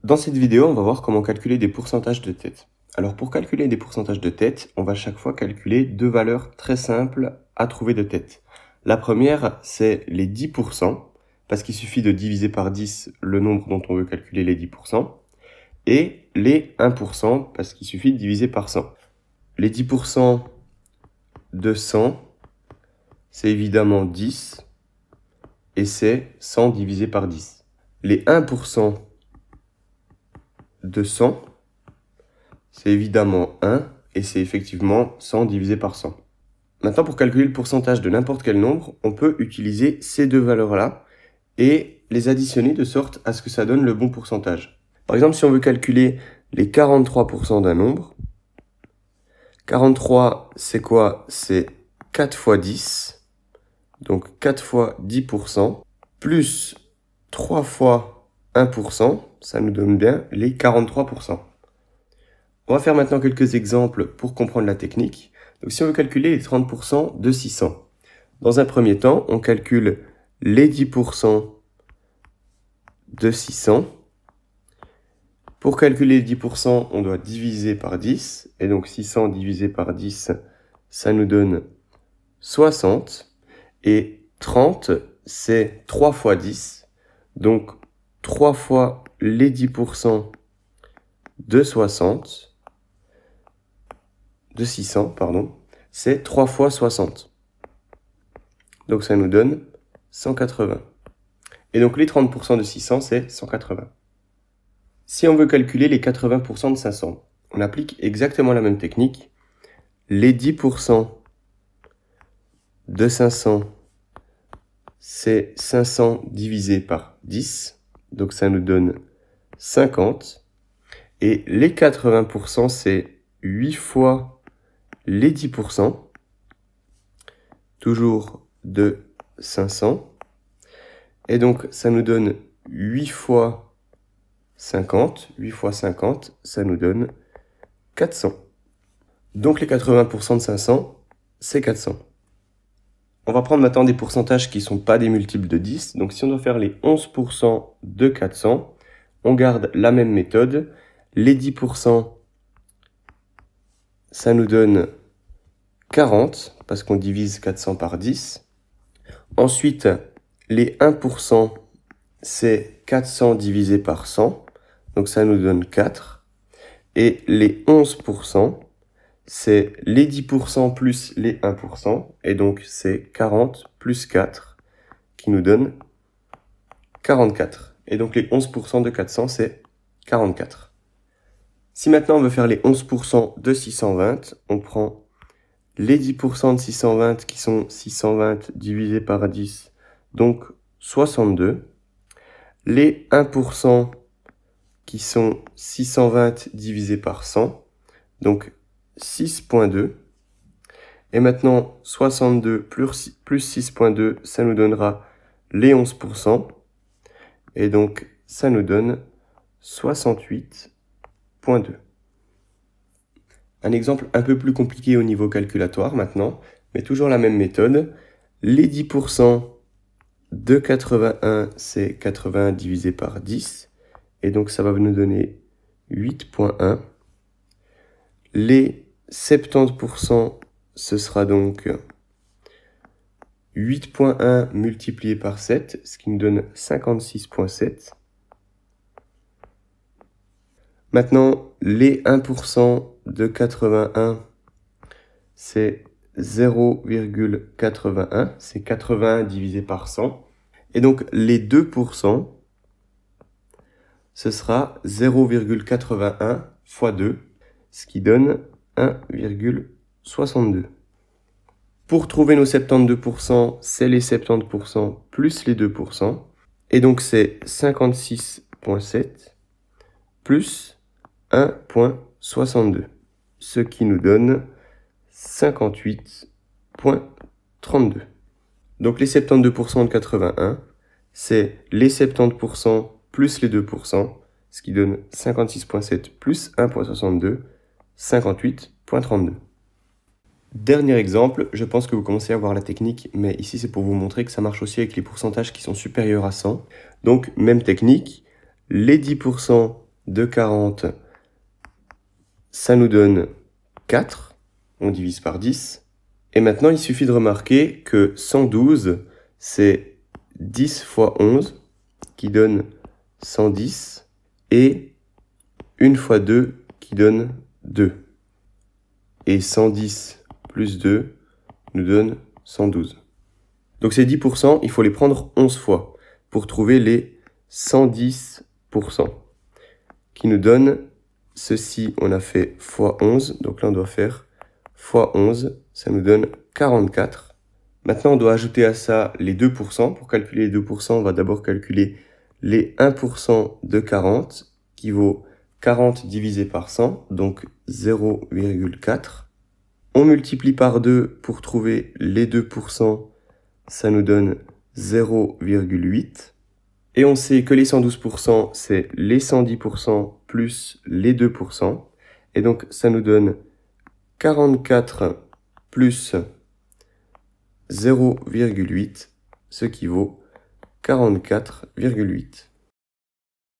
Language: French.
Dans cette vidéo, on va voir comment calculer des pourcentages de tête. Alors pour calculer des pourcentages de tête, on va chaque fois calculer deux valeurs très simples à trouver de tête. La première, c'est les 10%, parce qu'il suffit de diviser par 10 le nombre dont on veut calculer les 10%, et les 1%, parce qu'il suffit de diviser par 100. Les 10% de 100, c'est évidemment 10, et c'est 100 divisé par 10. Les 1% de 100, c'est évidemment 1, et c'est effectivement 100 divisé par 100. Maintenant, pour calculer le pourcentage de n'importe quel nombre, on peut utiliser ces deux valeurs-là et les additionner de sorte à ce que ça donne le bon pourcentage. Par exemple, si on veut calculer les 43% d'un nombre, 43, c'est quoi? C'est 4 fois 10, donc 4 fois 10%, plus 3 fois 1%, ça nous donne bien les 43%. On va faire maintenant quelques exemples pour comprendre la technique. Donc si on veut calculer les 30% de 600, dans un premier temps, on calcule les 10% de 600. Pour calculer les 10%, on doit diviser par 10. Et donc 600 divisé par 10, ça nous donne 60. Et 30, c'est 3 fois 10. Donc 3 fois les 10% de 600, c'est 3 fois 60. Donc ça nous donne 180. Et donc les 30% de 600, c'est 180. Si on veut calculer les 80% de 500, on applique exactement la même technique. Les 10% de 500, c'est 500 divisé par 10. Donc ça nous donne 50. Et les 80%, c'est 8 fois les 10%, toujours de 500. Et donc, ça nous donne 8 fois 50. 8 fois 50, ça nous donne 400. Donc, les 80% de 500, c'est 400. On va prendre maintenant des pourcentages qui ne sont pas des multiples de 10. Donc, si on doit faire les 11% de 400, on garde la même méthode. Les 10%, ça nous donne 40, parce qu'on divise 400 par 10. Ensuite, les 1%, c'est 400 divisé par 100. Donc ça nous donne 4. Et les 11%, c'est les 10% plus les 1%. Et donc c'est 40 plus 4 qui nous donne 44. Et donc les 11% de 400, c'est 44. Si maintenant on veut faire les 11% de 620, on prend les 10% de 620 qui sont 620 divisé par 10, donc 62. Les 1% qui sont 620 divisé par 100, donc 6.2. Et maintenant, 62 plus 6.2, ça nous donnera les 11%. Et donc, ça nous donne 68.2. Un exemple un peu plus compliqué au niveau calculatoire maintenant, mais toujours la même méthode. Les 10% de 81, c'est 80 divisé par 10. Et donc ça va nous donner 8.1. Les 70%, ce sera donc 8.1 multiplié par 7, ce qui nous donne 56.7. Maintenant, les 1% de 81, c'est 0,81, c'est 80 divisé par 100. Et donc, les 2%, ce sera 0,81 fois 2, ce qui donne 1,62. Pour trouver nos 72%, c'est les 70% plus les 2%. Et donc, c'est 56,7 plus 1,62, ce qui nous donne 58,32. Donc les 72% de 81, c'est les 70% plus les 2%, ce qui donne 56,7 plus 1,62, 58,32. Dernier exemple, je pense que vous commencez à voir la technique, mais ici c'est pour vous montrer que ça marche aussi avec les pourcentages qui sont supérieurs à 100. Donc même technique, les 10% de 40, ça nous donne 4. On divise par 10. Et maintenant, il suffit de remarquer que 112, c'est 10 fois 11, qui donne 110, et 1 fois 2, qui donne 2. Et 110 plus 2 nous donne 112. Donc ces 10%, il faut les prendre 11 fois pour trouver les 110%, qui nous donne ceci. On a fait fois 11, donc là on doit faire fois 11, ça nous donne 44. Maintenant on doit ajouter à ça les 2%. Pour calculer les 2%, on va d'abord calculer les 1% de 40, qui vaut 40 divisé par 100, donc 0,4. On multiplie par 2 pour trouver les 2%, ça nous donne 0,8. Et on sait que les 112%, c'est les 110% plus les 2%. Et donc, ça nous donne 44 plus 0,8, ce qui vaut 44,8.